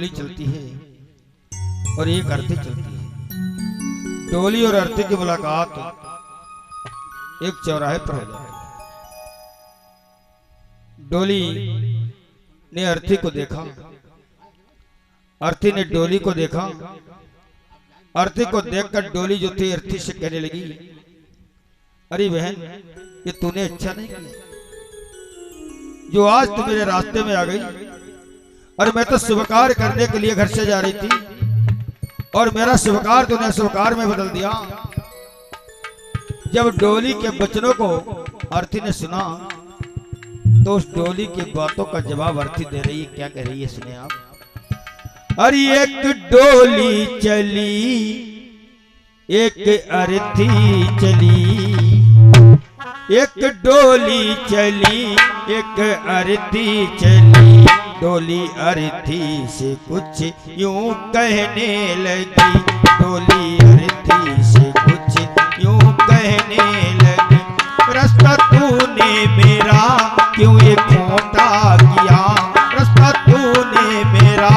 डोली चलती है और एक अर्थी चलती है। डोली और अर्थी की मुलाकात एक चौराहे पर हो जाती है। डोली ने अर्थी को देखा, अर्थी ने डोली को देखा। अर्थी को देखकर डोली जो थी अर्थी से कहने लगी, अरे बहन, ये तूने अच्छा नहीं किया जो आज तू मेरे रास्ते में आ गई। और मैं तो शुभकार करने के लिए घर से जा रही थी और मेरा शुभकार तूने शुभकार में बदल दिया। जब डोली के वचनों को अर्थी ने सुना तो उस डोली की बातों का जवाब अर्थी दे रही है। क्या कह रही है, सुने आप। अरे एक डोली चली, एक अर्थी चली, एक डोली चली, एक अर्थी चली। डोली अर्थी से कुछ यूं कहने लगी, डोली अर्थी से कुछ यूं कहने लगी। रास्ता तूने मेरा क्यों ये खोटा किया, रास्ता तूने मेरा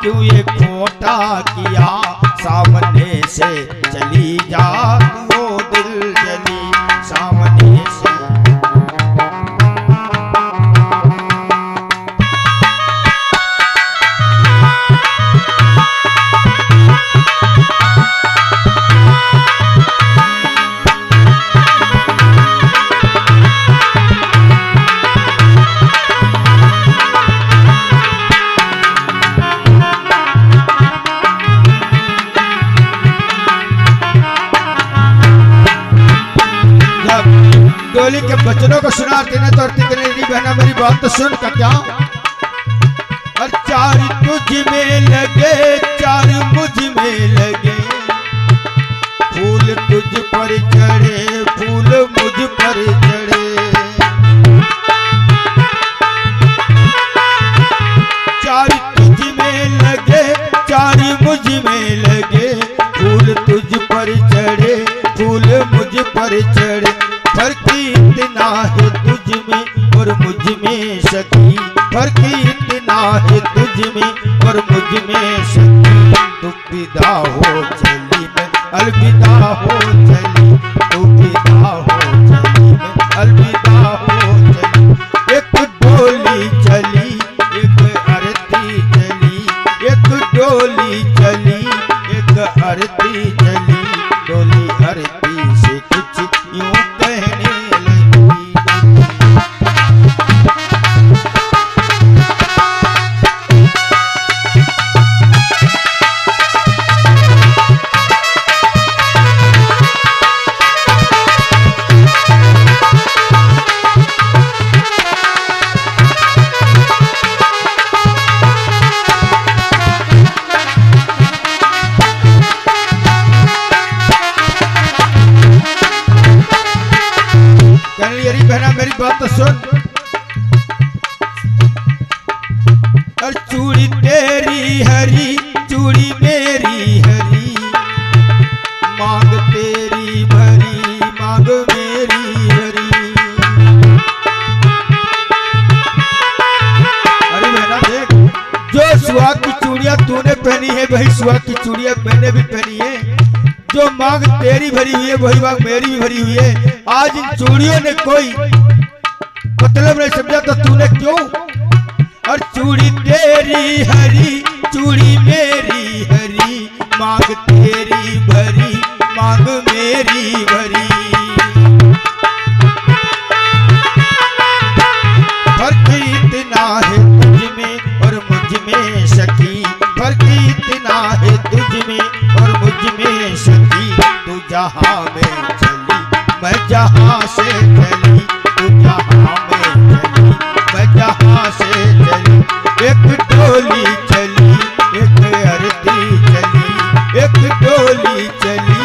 क्यों ये खोटा किया। सामने से चली जा वो दिल जली, सामने से। डोली के बचनों को सुनाते ने तो अर्थी कहने लगी, बहना मेरी बात तो सुन का क्या। और चार तुझ में लगे, चार मुझ में लगे, फूल तुझ पर चढ़े, फूल मुझ पर चढ़े। चार तुझ में लगे, चार मुझ में लगे, फूल तुझ पर चढ़े, फूल मुझ पर चढ़े। फर्क इतना है तुझ में और मुझ में सखी, फर्क इतना है तुझ में और मुझ में सखी। तू विदा हो चली मैं अलविदा हो चली, तू विदा हो चली मैं अलविदा हो चली। एक डोली चली, एक अर्थी चली, एक डोली चली, एक अर्थी चली। डोली अर्थी से कुछ यूं कहने मेरी बात तो सुन। और चूड़ी तेरी हरी, चूड़ी मेरी हरी, मांग तेरी भरी, मांग मेरी भरी। अरे बहना देख, जो सुहाग की चूड़ियां तूने पहनी है वही सुहाग की चूड़ियां मैंने भी पहनी है। जो मांग तेरी भरी हुई है वही मांग मेरी भी भरी हुई है। आज इन चूड़ियों ने कोई मतलब नहीं समझा तो तूने क्यों। और चूड़ी तेरी हरी, चूड़ी मेरी हरी, मांग तेरी भरी, मांग मेरी भरी। फर्क इतना है तुझ में और मुझ में सखी, फर्क इतना है तुझ में और मुझ में सखी। तू जहां में चली मैं जहां से चली, तू जहां में चली मैं जहां से चली। एक डोली चली, एक अर्थी चली, एक डोली चली,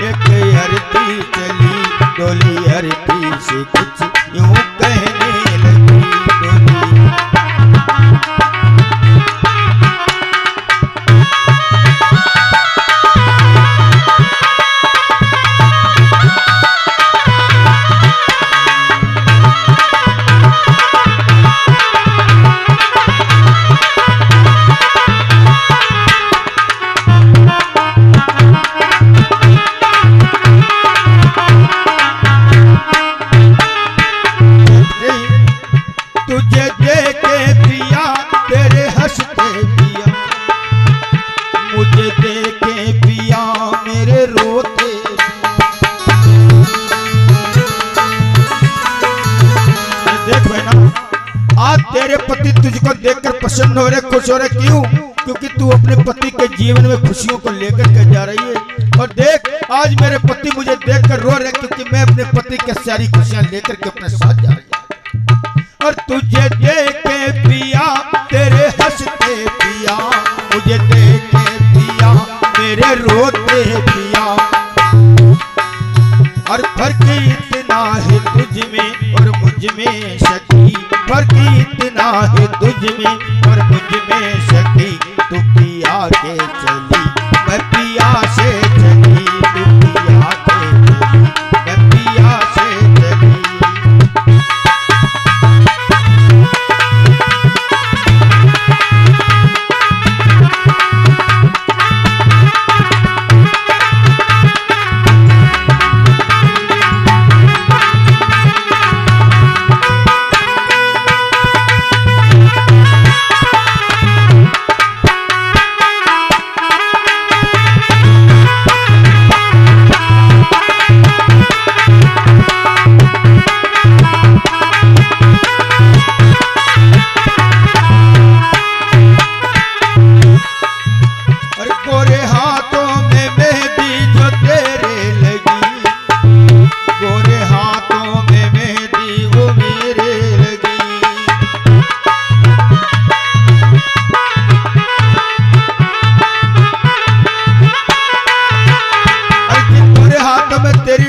एक अर्थी चली। डोली अर्थी से कुछ यूं कहने लगी, डोली। तेरे पति तुझको देखकर प्रसन्न हो रहे, खुश हो रहे, क्यों? क्योंकि तू अपने पति के जीवन में खुशियों को लेकर के जा रही है। और देख आज मेरे पति मुझे देखकर रो रहे, क्योंकि मैं अपने पति के सारी खुशियां लेकर के अपने साथ जा रही हूं। और तुझे देख के पिया तेरे हंसते पिया, मुझे देख के पिया मेरे रोते पिया। और फर्क इतना है तुझ में और मुझ में सखी, फर्क इतना है तुझ में और मुझ में सखी। तू पिया के चली मैं पिया से चली, तू पिया के चली मैं पिया से चली।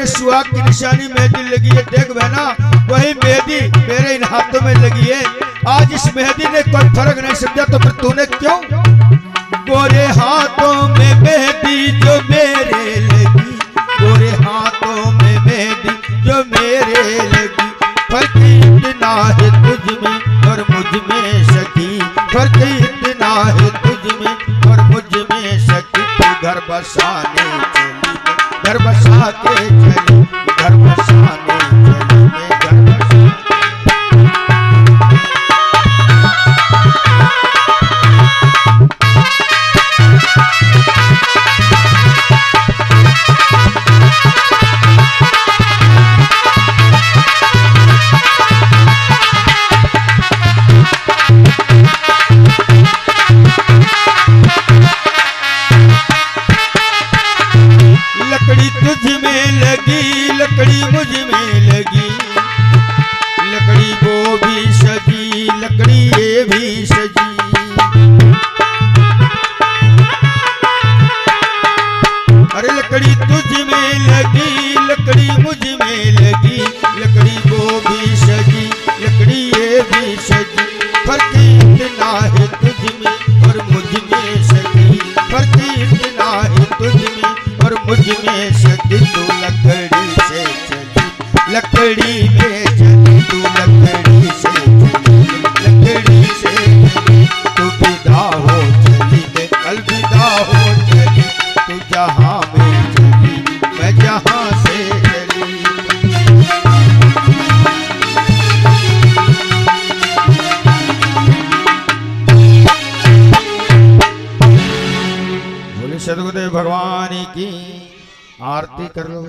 सुहाग की निशानी मेहंदी लगी है, देख बहना वही मेहंदी मेरे इन हाथों में लगी है। आज इस मेहंदी ने कोई फर्क नहीं समझा तो फिर तूने क्यों? गोरे हाथों में मेहंदी जो मेरे लगी, गोरे हाथों में मेहंदी जो मेरे लगी। फर्क इतना है तुझ में और मुझ में सखी, फर्क इतना है तुझ में और मुझ में सखी। तू घर बसाने चली, घर बसा के चली, घर बसाने चली, मैं घर बसाने। लकड़ी तुझ में लगी, लकड़ी मुझ में लगी, लकड़ी वो भी सजी, लकड़ी ये भी सजी। अरे लकड़ी तुझ में लगी, लकड़ी मुझ में लगी, लकड़ी वो भी सजी, लकड़ी ये भी सजी। फर्क इतना है तुझ में और मुझ में सजी, फर्क इतना है तुझ में और मुझ में सखी। तू लकड़ी से चली, लकड़ी में चली, तू लकड़ी से चली, लकड़ी से चली। तू विदा हो चली मैं अलविदा हो चली, तू जहाँ में चली मैं जहाँ से चली। बोले सदगुरुदेव भगवान की आरती कर लो।